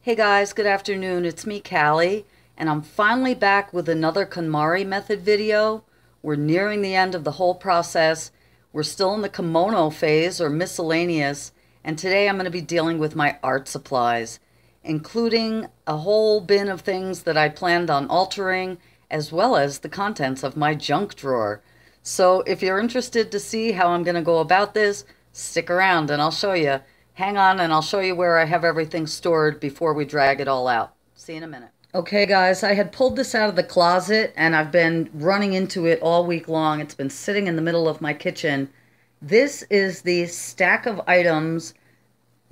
Hey guys, good afternoon. It's me, Cali, and I'm finally back with another Kon-Mari method video. We're nearing the end of the whole process. We're still in the Komono phase, or miscellaneous, and today I'm going to be dealing with my art supplies, including a whole bin of things that I planned on altering, as well as the contents of my junk drawer. So if you're interested to see how I'm going to go about this, stick around and I'll show you. Hang on and I'll show you where I have everything stored before we drag it all out. See you in a minute. Okay guys, I had pulled this out of the closet and I've been running into it all week long. It's been sitting in the middle of my kitchen. This is the stack of items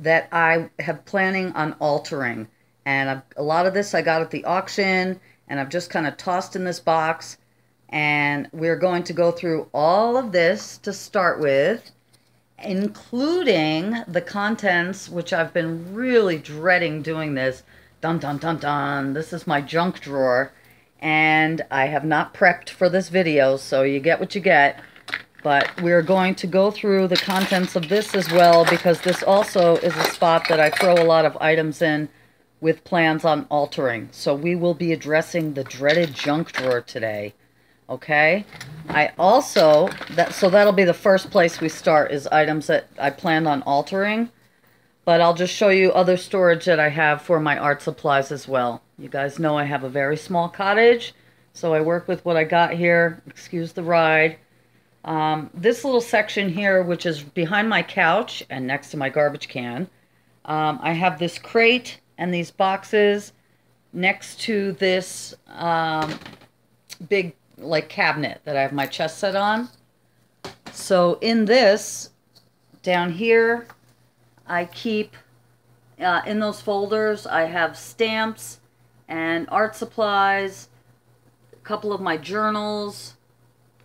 that I have planning on altering. And a lot of this I got at the auction and I've just kind of tossed in this box. And we're going to go through all of this to start with, including the contents, which I've been really dreading doing this. Dun dun dun dun. This is my junk drawer, and I have not prepped for this video, so you get what you get. But we're going to go through the contents of this as well, because this also is a spot that I throw a lot of items in with plans on altering. So we will be addressing the dreaded junk drawer today. Okay, I also, so that'll be the first place we start, is items that I planned on altering. But I'll just show you other storage that I have for my art supplies as well. You guys know I have a very small cottage, so I work with what I got here. Excuse the ride. This little section here, which is behind my couch and next to my garbage can, I have this crate and these boxes next to this big cabinet that I have my chest set on. So in this, down here, I keep, in those folders, I have stamps and art supplies, a couple of my journals,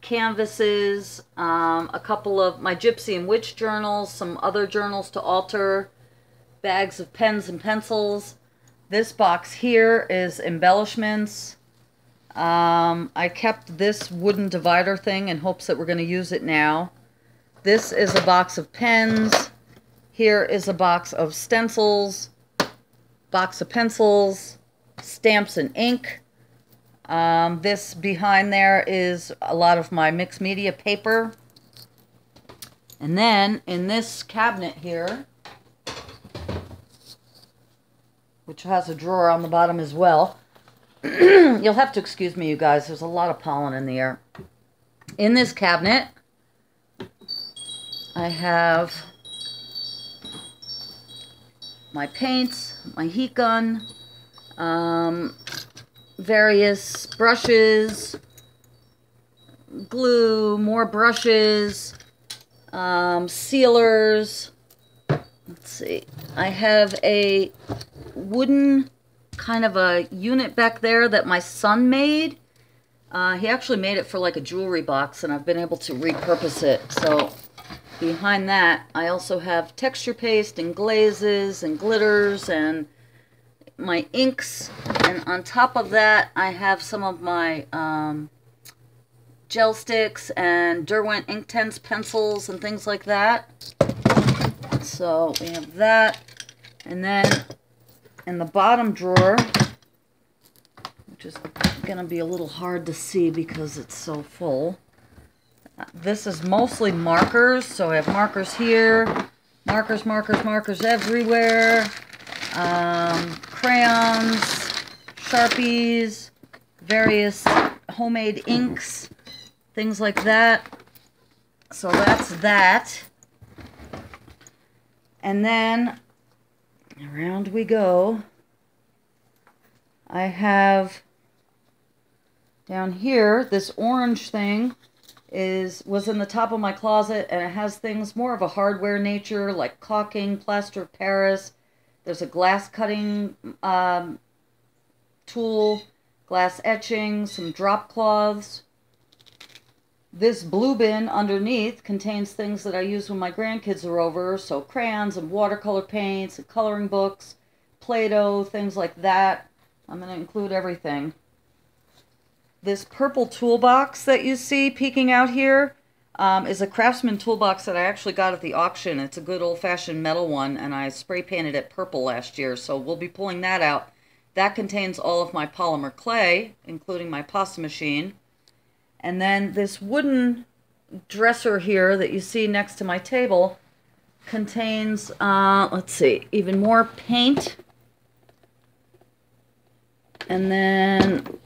canvases, a couple of my Gypsy and Witch journals, some other journals to alter, bags of pens and pencils. This box here is embellishments. I kept this wooden divider thing in hopes that we're going to use it now. This is a box of pens. Here is a box of stencils, box of pencils, stamps and ink. This behind there is a lot of my mixed media paper. And then in this cabinet here, which has a drawer on the bottom as well, you'll have to excuse me, you guys. There's a lot of pollen in the air. In this cabinet, I have my paints, my heat gun, various brushes, glue, more brushes, sealers. Let's see. I have a wooden kind of a unit back there that my son made. He actually made it for like a jewelry box, and I've been able to repurpose it. So behind that, I also have texture paste and glazes and glitters and my inks. And on top of that, I have some of my gel sticks and Derwent Inktense pencils and things like that. So we have that. And then in the bottom drawer, which is going to be a little hard to see because it's so full, this is mostly markers. So I have markers here, markers everywhere, crayons, Sharpies, various homemade inks, things like that. So that's that. And then around we go. I have down here, this orange thing was in the top of my closet, and it has things more of a hardware nature, like caulking, plaster of Paris. There's a glass cutting tool, glass etching, some drop cloths. This blue bin underneath contains things that I use when my grandkids are over, so crayons and watercolor paints and coloring books, Play-Doh, things like that. I'm going to include everything. This purple toolbox that you see peeking out here, is a Craftsman toolbox that I actually got at the auction. It's a good old-fashioned metal one, and I spray painted it purple last year, so we'll be pulling that out. That contains all of my polymer clay, including my pasta machine. And then this wooden dresser here that you see next to my table contains, let's see, even more paint. And then,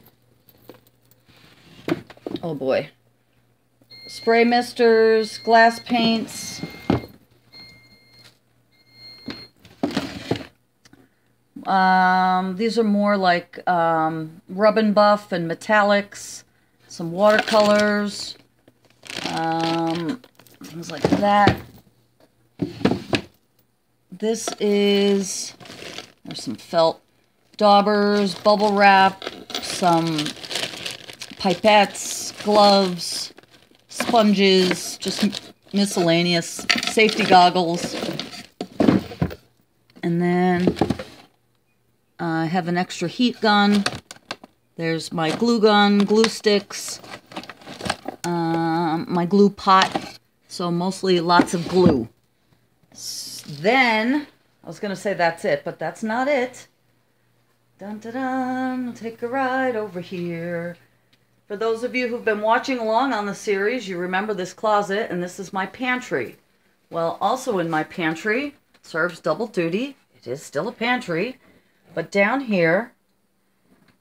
oh boy, spray misters, glass paints, these are more like rub and buff and metallics, some watercolors, things like that. This is, there's some felt, daubers, bubble wrap, some pipettes, gloves, sponges, just miscellaneous, safety goggles. And then I have an extra heat gun. There's my glue gun, glue sticks, my glue pot, so mostly lots of glue. Then, I was going to say that's it, but that's not it. Dun dun dun, take a ride over here. For those of you who've been watching along on the series, you remember this closet, and this is my pantry. Well, also in my pantry, serves double duty. It is still a pantry, but down here,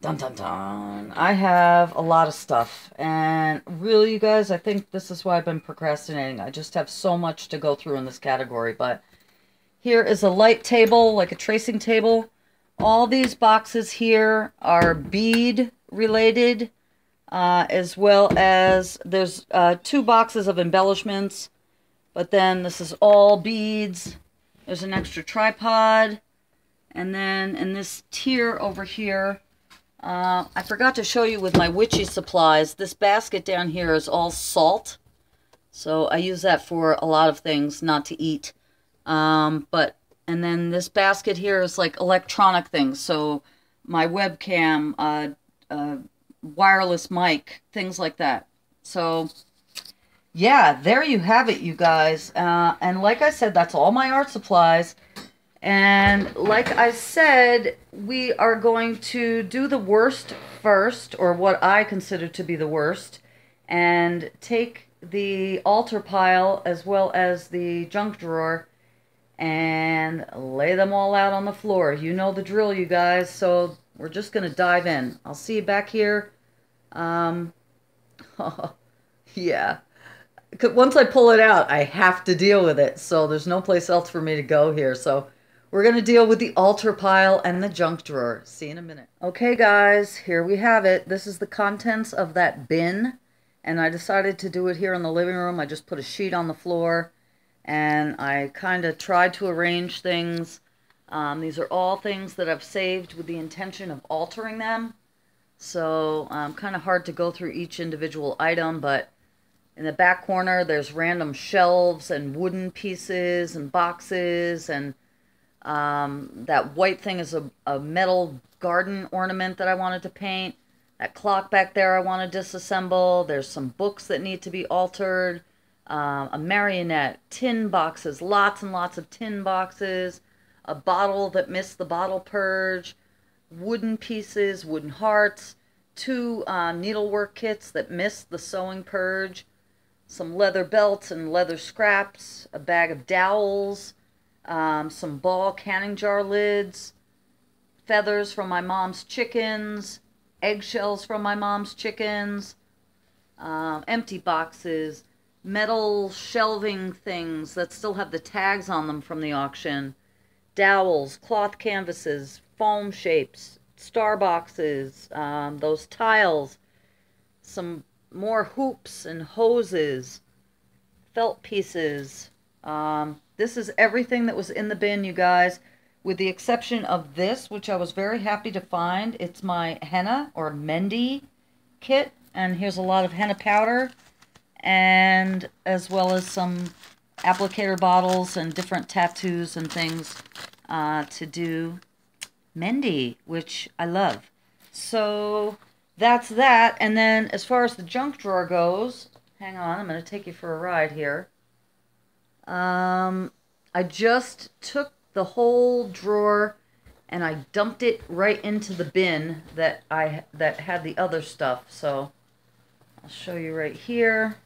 dun dun dun, I have a lot of stuff. And really, you guys, I think this is why I've been procrastinating. I just have so much to go through in this category, but here is a light table, like a tracing table. All these boxes here are bead related, as well as there's 2 boxes of embellishments, but then this is all beads. There's an extra tripod, and then in this tier over here, I forgot to show you with my witchy supplies, this basket down here is all salt, so I use that for a lot of things, not to eat, and then this basket here is like electronic things. So my webcam, wireless mic, things like that. So yeah, there you have it, you guys. And like I said, that's all my art supplies. And like I said, we are going to do the worst first, or what I consider to be the worst, and take the altar pile as well as the junk drawer and lay them all out on the floor. You know the drill, you guys, so we're just going to dive in. I'll see you back here. Yeah. Once I pull it out, I have to deal with it, so there's no place else for me to go here. So we're going to deal with the altar pile and the junk drawer. See you in a minute. Okay, guys, here we have it. This is the contents of that bin, and I decided to do it here in the living room. I just put a sheet on the floor, and I kind of tried to arrange things. These are all things that I've saved with the intention of altering them. So kind of hard to go through each individual item, but in the back corner there's random shelves and wooden pieces and boxes, and that white thing is a metal garden ornament that I wanted to paint. That clock back there I want to disassemble. There's some books that need to be altered. A marionette, tin boxes, lots and lots of tin boxes, a bottle that missed the bottle purge, wooden pieces, wooden hearts, 2 needlework kits that missed the sewing purge, some leather belts and leather scraps, a bag of dowels, some ball canning jar lids, feathers from my mom's chickens, eggshells from my mom's chickens, empty boxes, metal shelving things that still have the tags on them from the auction, dowels, cloth canvases, foam shapes, star boxes, those tiles, some more hoops and hoses, felt pieces. This is everything that was in the bin, you guys, with the exception of this, which I was very happy to find. It's my henna or Mendi kit, and here's a lot of henna powder, and as well as some applicator bottles and different tattoos and things to do Mendi, which I love. So that's that. And then as far as the junk drawer goes, hang on, I'm going to take you for a ride here. I just took the whole drawer and I dumped it right into the bin that had the other stuff. So I'll show you right here.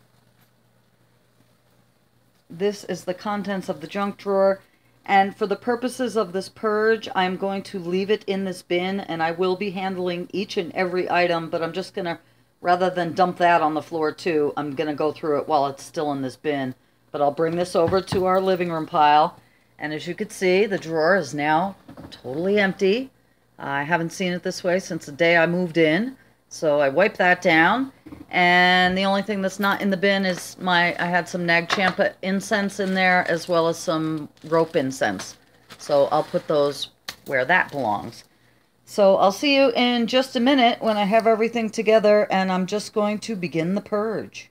This is the contents of the junk drawer. And for the purposes of this purge, I'm going to leave it in this bin, and I will be handling each and every item, but I'm just going to, rather than dump that on the floor too, I'm going to go through it while it's still in this bin. But I'll bring this over to our living room pile, and as you can see, the drawer is now totally empty. I haven't seen it this way since the day I moved in. So I wiped that down, and the only thing that's not in the bin is I had some Nag Champa incense in there, as well as some rope incense. So I'll put those where that belongs. So I'll see you in just a minute when I have everything together, and I'm just going to begin the purge.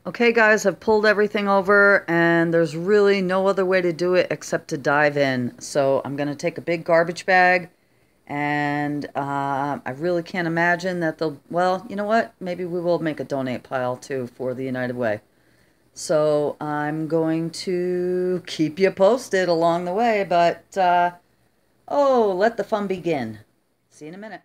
Okay guys, I've pulled everything over, and there's really no other way to do it except to dive in. So I'm going to take a big garbage bag. And I really can't imagine that they'll, well, you know what? Maybe we will make a donate pile too for the United Way. So I'm going to keep you posted along the way, but oh, let the fun begin. See you in a minute.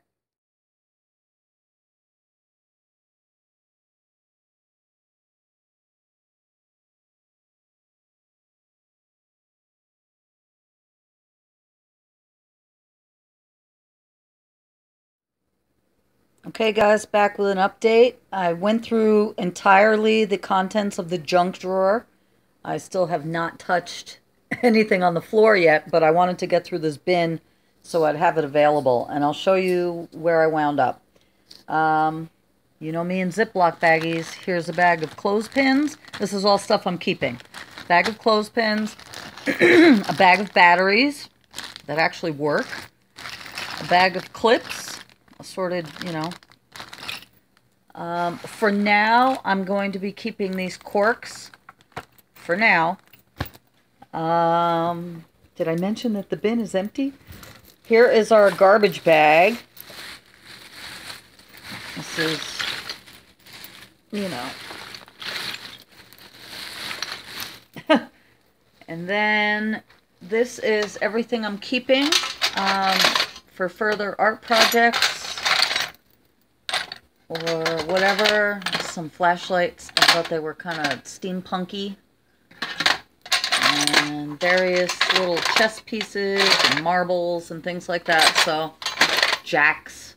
Okay guys, back with an update. I went through entirely the contents of the junk drawer. I still have not touched anything on the floor yet, but I wanted to get through this bin so I'd have it available. And I'll show you where I wound up. You know me and Ziploc baggies. Here's a bag of clothespins. This is all stuff I'm keeping. Bag of clothespins, a bag of batteries that actually work, a bag of clips, assorted, you know. For now, I'm going to be keeping these corks. For now. Did I mention that the bin is empty? Here is our garbage bag. This is, you know. And then this is everything I'm keeping for further art projects or whatever. Some flashlights. I thought they were kind of steampunky. And various little chess pieces and marbles and things like that. So, jacks.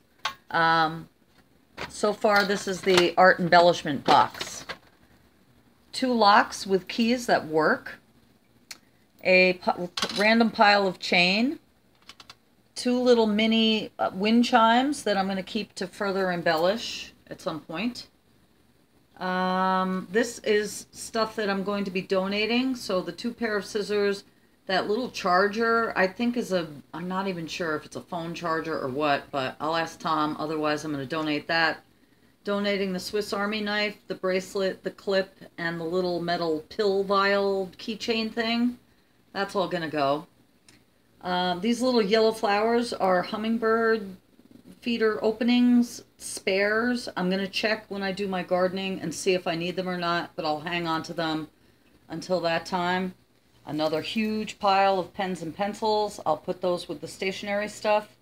So far, this is the art embellishment box. 2 locks with keys that work. A random pile of chain. 2 little mini wind chimes that I'm going to keep to further embellish at some point. This is stuff that I'm going to be donating. So the 2 pair of scissors, that little charger, I think is I'm not even sure if it's a phone charger or what, but I'll ask Tom. Otherwise, I'm going to donate that. Donating the Swiss Army knife, the bracelet, the clip, and the little metal pill vial keychain thing. That's all going to go. These little yellow flowers are hummingbird feeder openings, spares. I'm going to check when I do my gardening and see if I need them or not, but I'll hang on to them until that time. Another huge pile of pens and pencils. I'll put those with the stationery stuff.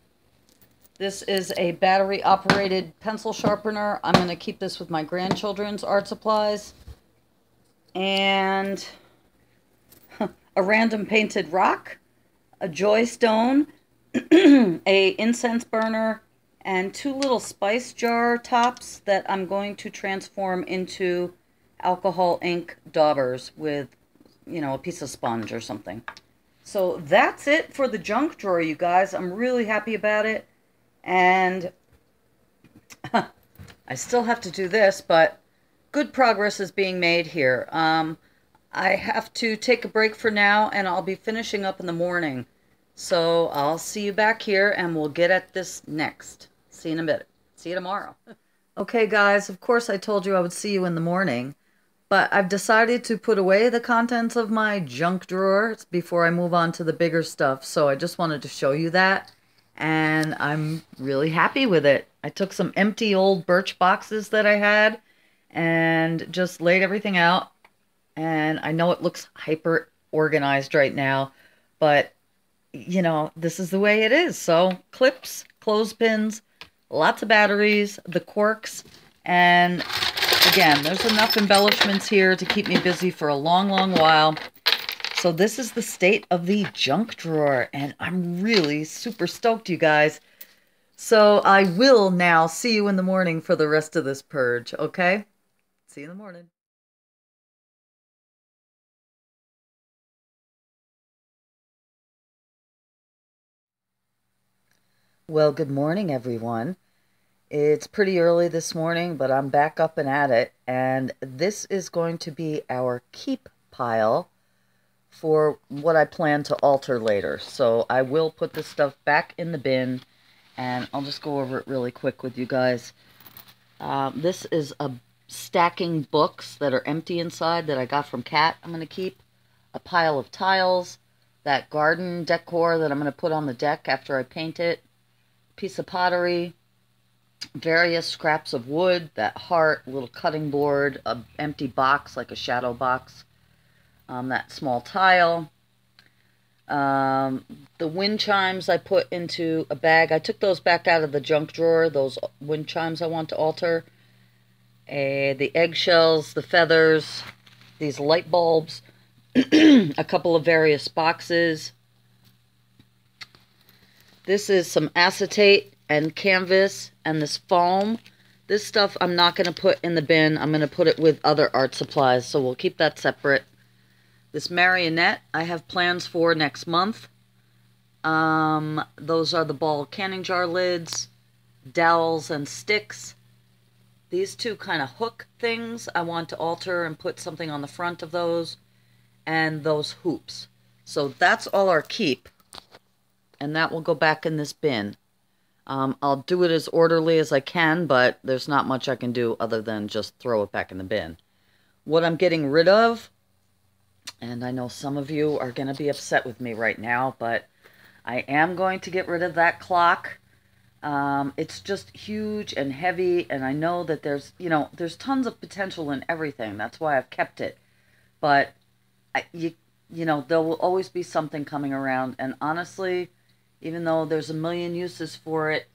This is a battery-operated pencil sharpener. I'm going to keep this with my grandchildren's art supplies. And a random painted rock, a joy stone, a incense burner, and 2 little spice jar tops that I'm going to transform into alcohol ink daubers with, you know, a piece of sponge or something. So that's it for the junk drawer, you guys. I'm really happy about it. And I still have to do this, but good progress is being made here. I have to take a break for now, and I'll be finishing up in the morning. So I'll see you back here, and we'll get at this next. See you in a bit. See you tomorrow. Okay, guys, of course I told you I would see you in the morning, but I've decided to put away the contents of my junk drawer before I move on to the bigger stuff. So I just wanted to show you that. And I'm really happy with it. I took some empty old birch boxes that I had and just laid everything out. And I know it looks hyper organized right now, but you know, this is the way it is. So clips, clothespins, lots of batteries, the corks, and again, there's enough embellishments here to keep me busy for a long, long while. So this is the state of the junk drawer, and I'm really super stoked, you guys. So I will now see you in the morning for the rest of this purge, okay? See you in the morning. Well, good morning, everyone. It's pretty early this morning, but I'm back up and at it, and this is going to be our keep pile for what I plan to alter later. So I will put this stuff back in the bin, and I'll just go over it really quick with you guys. This is a stacking books that are empty inside that I got from Cat I'm going to keep. A pile of tiles, that garden decor that I'm going to put on the deck after I paint it, piece of pottery, various scraps of wood, that heart, little cutting board, an empty box like a shadow box, that small tile. The wind chimes I put into a bag. I took those back out of the junk drawer, those wind chimes I want to alter. The eggshells, the feathers, these light bulbs, a couple of various boxes. This is some acetate and canvas and this foam. This stuff I'm not going to put in the bin. I'm going to put it with other art supplies, so we'll keep that separate. This marionette I have plans for next month. Those are the ball canning jar lids, dowels and sticks. These two kind of hook things I want to alter and put something on the front of those, and those hoops. So that's all our keep, and that will go back in this bin. I'll do it as orderly as I can, but there's not much I can do other than just throw it back in the bin. What I'm getting rid of, and I know some of you are going to be upset with me right now, but I am going to get rid of that clock. It's just huge and heavy, and I know that there's, there's tons of potential in everything. That's why I've kept it. But, there will always be something coming around, and honestly, even though there's a million uses for it,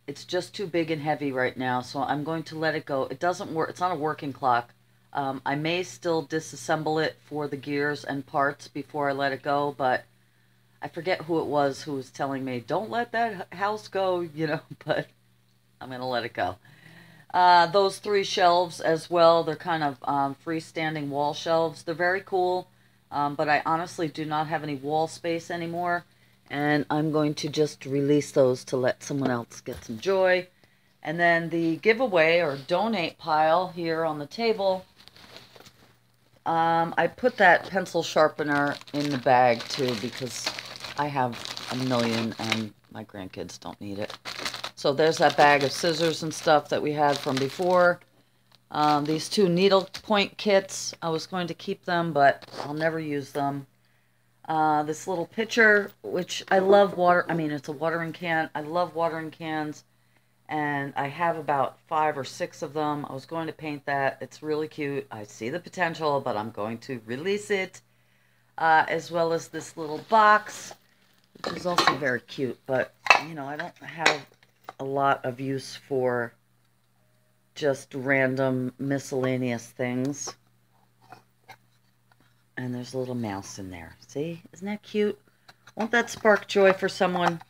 it's just too big and heavy right now, so I'm going to let it go. It doesn't work. It's not a working clock. I may still disassemble it for the gears and parts before I let it go, but I forget who it was who was telling me, don't let that house go, but I'm going to let it go. Those 3 shelves as well, they're kind of freestanding wall shelves. They're very cool, but I honestly do not have any wall space anymore, and I'm going to just release those to let someone else get some joy. And then the giveaway or donate pile here on the table, I put that pencil sharpener in the bag too because I have a million and my grandkids don't need it. So there's that bag of scissors and stuff that we had from before. These 2 needle point kits, I was going to keep them, but I'll never use them. This little pitcher, which I love it's a watering can. I love watering cans, and I have about 5 or 6 of them. I was going to paint that. It's really cute. I see the potential, but I'm going to release it. As well as this little box, which is also very cute, but, I don't have a lot of use for just random miscellaneous things. And there's a little mouse in there. See? Isn't that cute? Won't that spark joy for someone?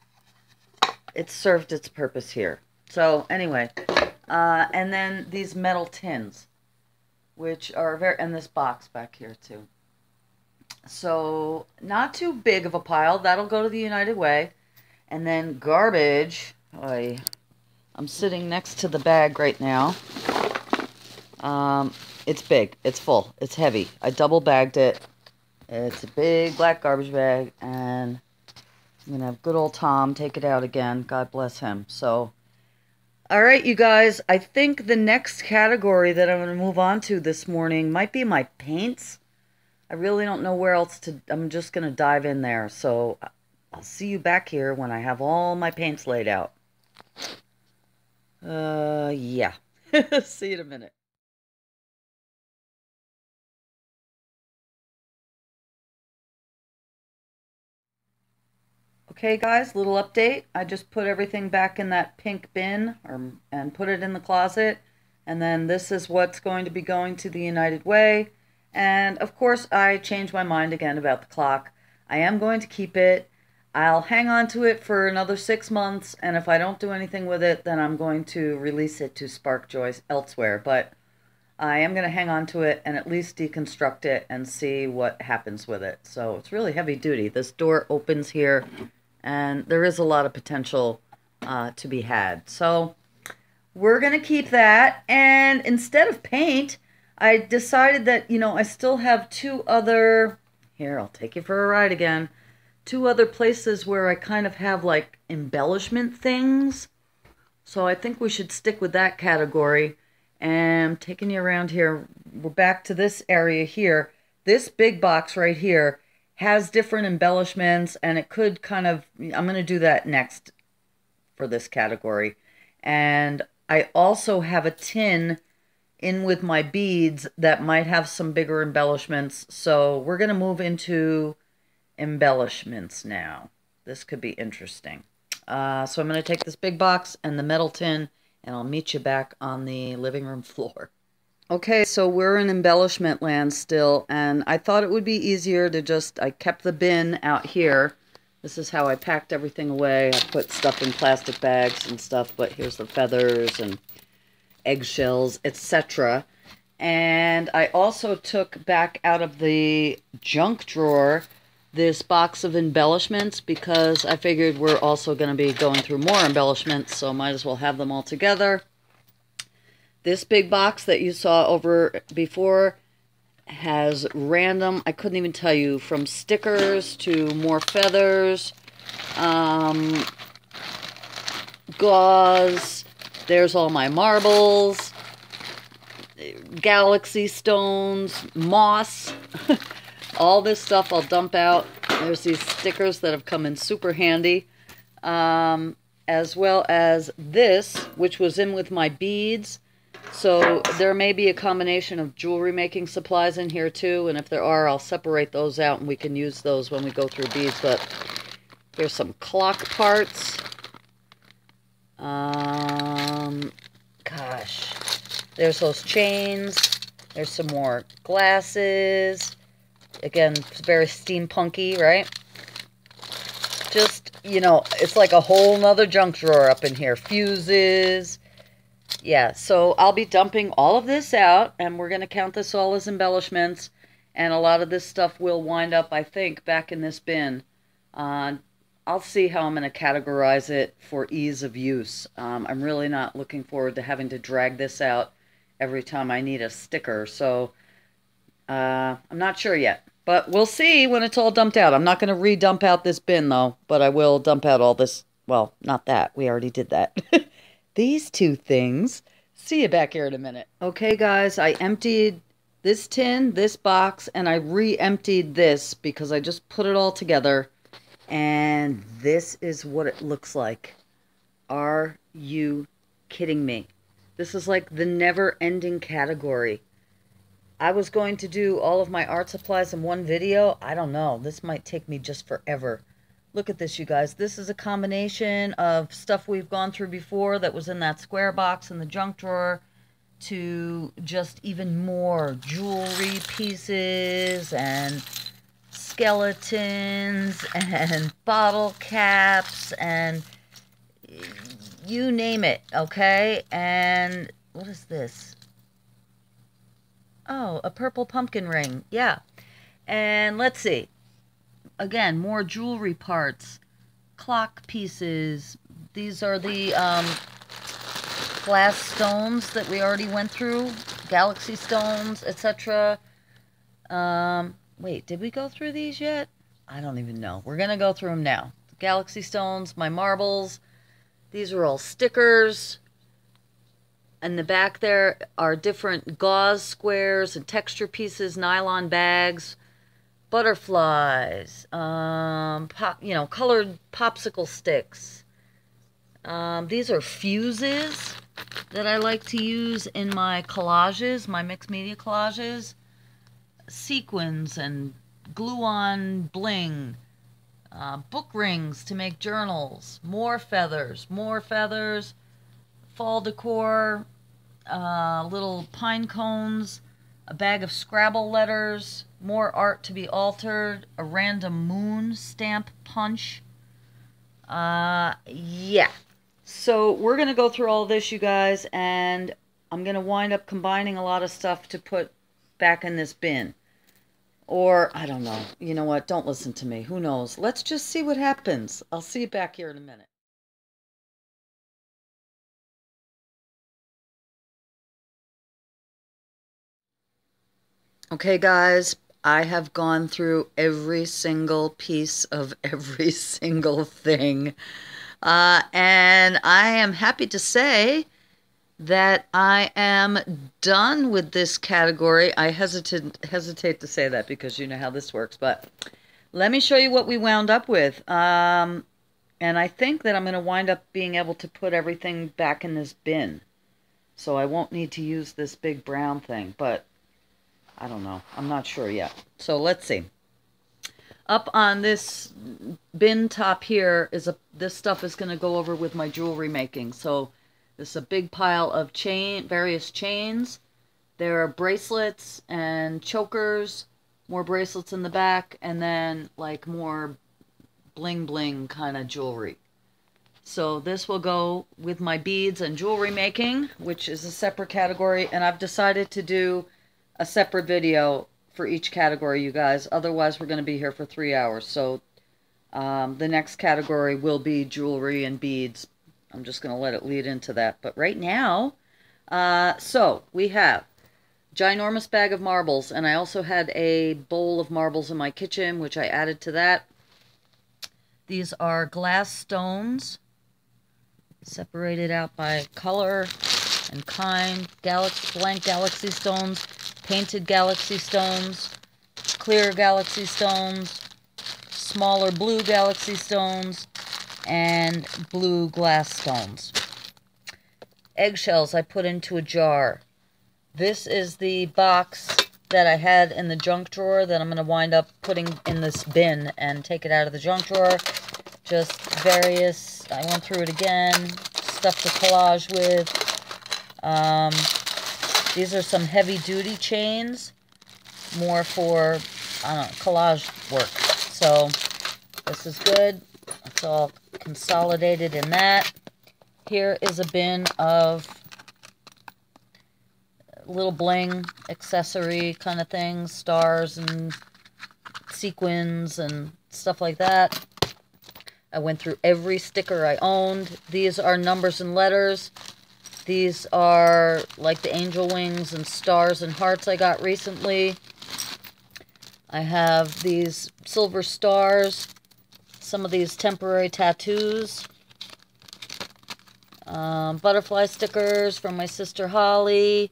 It's served its purpose here. So, anyway. And then these metal tins, which are and this box back here, too. So, not too big of a pile. That'll go to the United Way. And then garbage. I'm sitting next to the bag right now. It's big. It's full. It's heavy. I double bagged it. It's a big black garbage bag, and I'm going to have good old Tom take it out again. God bless him. So, all right, you guys. I think the next category that I'm going to move on to this morning might be my paints. I really don't know where else to... I'm just going to dive in there. So, I'll see you back here when I have all my paints laid out. Yeah. See you in a minute. Okay guys, little update. I just put everything back in that pink bin and put it in the closet. And then this is what's going to be going to the United Way. And of course I changed my mind again about the clock. I am going to keep it. I'll hang on to it for another 6 months, and if I don't do anything with it, then I'm going to release it to Spark Joy elsewhere. But I am going to hang on to it and at least deconstruct it and see what happens with it. So it's really heavy duty. This door opens here, and there is a lot of potential to be had. So we're going to keep that. And instead of paint, I decided that, you know, I still have two other... Here, I'll take you for a ride again. Two other places where I kind of have like embellishment things. So I think we should stick with that category. And taking you around here, we're back to this area here. This big box right here has different embellishments, and it could kind of, I'm going to do that next for this category. And I also have a tin in with my beads that might have some bigger embellishments. So we're going to move into embellishments now. This could be interesting. So I'm going to take this big box and the metal tin, and I'll meet you back on the living room floor. Okay, so we're in embellishment land still, and I thought it would be easier to just, I kept the bin out here. This is how I packed everything away. I put stuff in plastic bags and stuff, but here's the feathers and eggshells, etc. And I also took back out of the junk drawer this box of embellishments because I figured we're also going to be going through more embellishments, so might as well have them all together. This big box that you saw over before has random, I couldn't even tell you, from stickers to more feathers, gauze, there's all my marbles, galaxy stones, moss, all this stuff I'll dump out. There's these stickers that have come in super handy, as well as this, which was in with my beads. So there may be a combination of jewelry making supplies in here too, and if there are, I'll separate those out and we can use those when we go through beads. But there's some clock parts. Gosh, there's those chains. There's some more glasses. Again, it's very steampunky, right? Just, you know, it's like a whole nother junk drawer up in here. Fuses. Yeah, so I'll be dumping all of this out, and we're going to count this all as embellishments. And a lot of this stuff will wind up, I think, back in this bin. I'll see how I'm going to categorize it for ease of use. I'm really not looking forward to having to drag this out every time I need a sticker. So I'm not sure yet. But we'll see when it's all dumped out. I'm not going to re-dump out this bin, though. But I will dump out all this. Well, not that. We already did that. These two things. See you back here in a minute. Okay, guys. I emptied this tin, this box, and I re-emptied this because I just put it all together. And this is what it looks like. Are you kidding me? This is like the never-ending category. I was going to do all of my art supplies in one video. I don't know. This might take me just forever. Look at this, you guys. This is a combination of stuff we've gone through before that was in that square box in the junk drawer to just even more jewelry pieces and skeletons and bottle caps and you name it, okay? And what is this? Oh, a purple pumpkin ring. Yeah. And let's see. Again, more jewelry parts, clock pieces. These are the glass stones that we already went through, galaxy stones, etc. Wait, did we go through these yet? I don't even know. We're going to go through them now. Galaxy stones, my marbles. These are all stickers. In the back there are different gauze squares and texture pieces, nylon bags, butterflies, colored popsicle sticks. These are fuses that I like to use in my collages, my mixed media collages. Sequins and glue-on bling. book rings to make journals, more feathers, fall decor, little pine cones, a bag of Scrabble letters, more art to be altered, a random moon stamp punch. Yeah. So we're going to go through all this, you guys, and I'm going to wind up combining a lot of stuff to put back in this bin. Or, I don't know. You know what? Don't listen to me. Who knows? Let's just see what happens. I'll see you back here in a minute. Okay, guys, I have gone through every single piece of every single thing. And I am happy to say that I am done with this category. I hesitate to say that because you know how this works, but let me show you what we wound up with. And I think that I'm going to wind up being able to put everything back in this bin. So I won't need to use this big brown thing, but I don't know. I'm not sure yet. So let's see. Up on this bin top here is this stuff is going to go over with my jewelry making. So this is a big pile of various chains. There are bracelets and chokers, more bracelets in the back, and then like more bling bling kind of jewelry. So this will go with my beads and jewelry making, which is a separate category, and I've decided to do a separate video for each category, you guys. Otherwise, we're going to be here for 3 hours. So the next category will be jewelry and beads. I'm just going to let it lead into that. But right now, so we have ginormous bag of marbles, and I also had a bowl of marbles in my kitchen, which I added to that. These are glass stones, separated out by color and kind, blank galaxy stones, painted galaxy stones, clear galaxy stones, smaller blue galaxy stones, and blue glass stones. Eggshells I put into a jar. This is the box that I had in the junk drawer that I'm going to wind up putting in this bin and take it out of the junk drawer. Just various, I went through it again, stuff to collage with. These are some heavy-duty chains, more for, I don't know, collage work. So this is good. It's all consolidated in that. Here is a bin of little bling accessory kind of things, stars and sequins and stuff like that. I went through every sticker I owned. These are numbers and letters. These are like the angel wings and stars and hearts I got recently. I have these silver stars, some of these temporary tattoos, butterfly stickers from my sister Holly,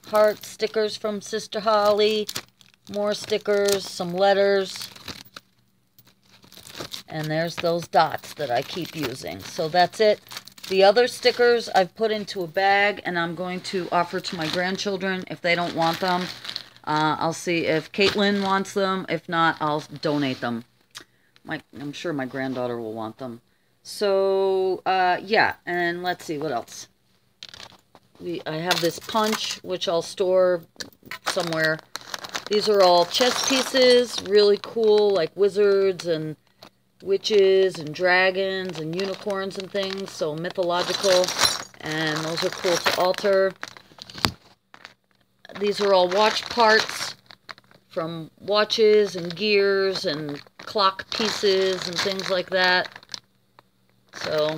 heart stickers from Sister Holly, more stickers, some letters, and there's those dots that I keep using. So that's it. The other stickers I've put into a bag, and I'm going to offer to my grandchildren if they don't want them. I'll see if Caitlin wants them. If not, I'll donate them. I'm sure my granddaughter will want them. So, yeah, and let's see, what else? I have this punch, which I'll store somewhere. These are all chess pieces, really cool, like wizards and witches and dragons and unicorns and things, so mythological, and those are cool to alter. These are all watch parts from watches and gears and clock pieces and things like that. So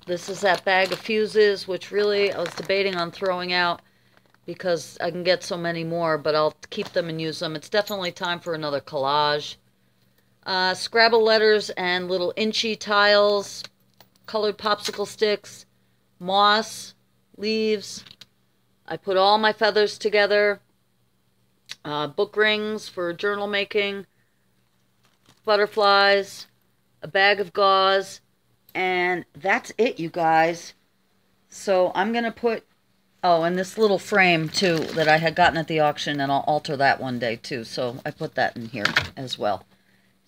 this is that bag of fuses, which really I was debating on throwing out because I can get so many more, but I'll keep them and use them. It's definitely time for another collage. Scrabble letters and little inchy tiles, colored popsicle sticks, moss, leaves. I put all my feathers together. Book rings for journal making, butterflies, a bag of gauze, and that's it, you guys. So I'm going to put, oh, and this little frame, too, that I had gotten at the auction, and I'll alter that one day, too. So I put that in here as well.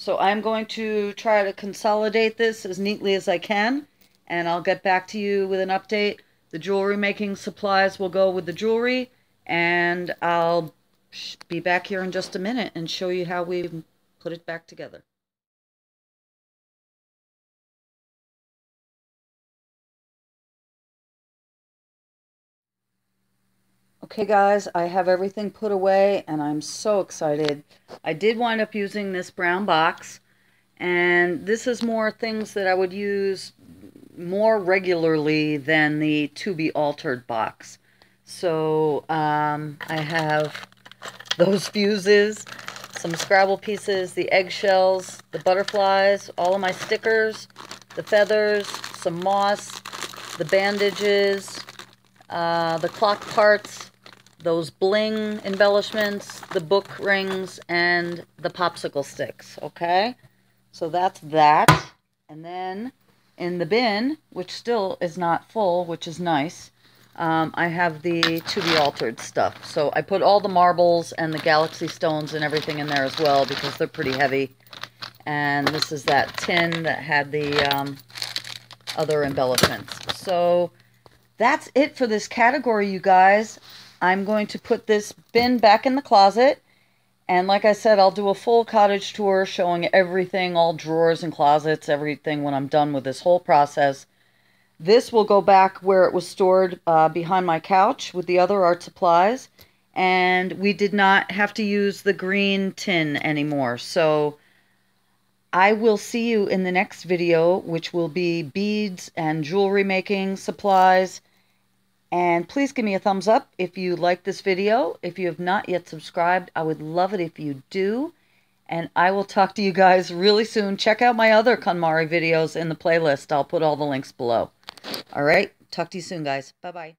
So I'm going to try to consolidate this as neatly as I can, and I'll get back to you with an update. The jewelry making supplies will go with the jewelry, and I'll be back here in just a minute and show you how we put it back together. Okay guys, I have everything put away and I'm so excited. I did wind up using this brown box, and this is more things that I would use more regularly than the to be altered box. So I have those fuses, some Scrabble pieces, the eggshells, the butterflies, all of my stickers, the feathers, some moss, the bandages, the clock parts, those bling embellishments, the book rings, and the popsicle sticks, okay? So that's that. And then in the bin, which still is not full, which is nice, I have the to be altered stuff. So I put all the marbles and the galaxy stones and everything in there as well because they're pretty heavy. And this is that tin that had the other embellishments. So that's it for this category, you guys. I'm going to put this bin back in the closet. And like I said, I'll do a full cottage tour showing everything, all drawers and closets, everything when I'm done with this whole process. This will go back where it was stored behind my couch with the other art supplies. And we did not have to use the green tin anymore. So I will see you in the next video, which will be beads and jewelry making supplies. And please give me a thumbs up if you like this video. If you have not yet subscribed, I would love it if you do. And I will talk to you guys really soon. Check out my other Kon-Mari videos in the playlist. I'll put all the links below. All right. Talk to you soon, guys. Bye-bye.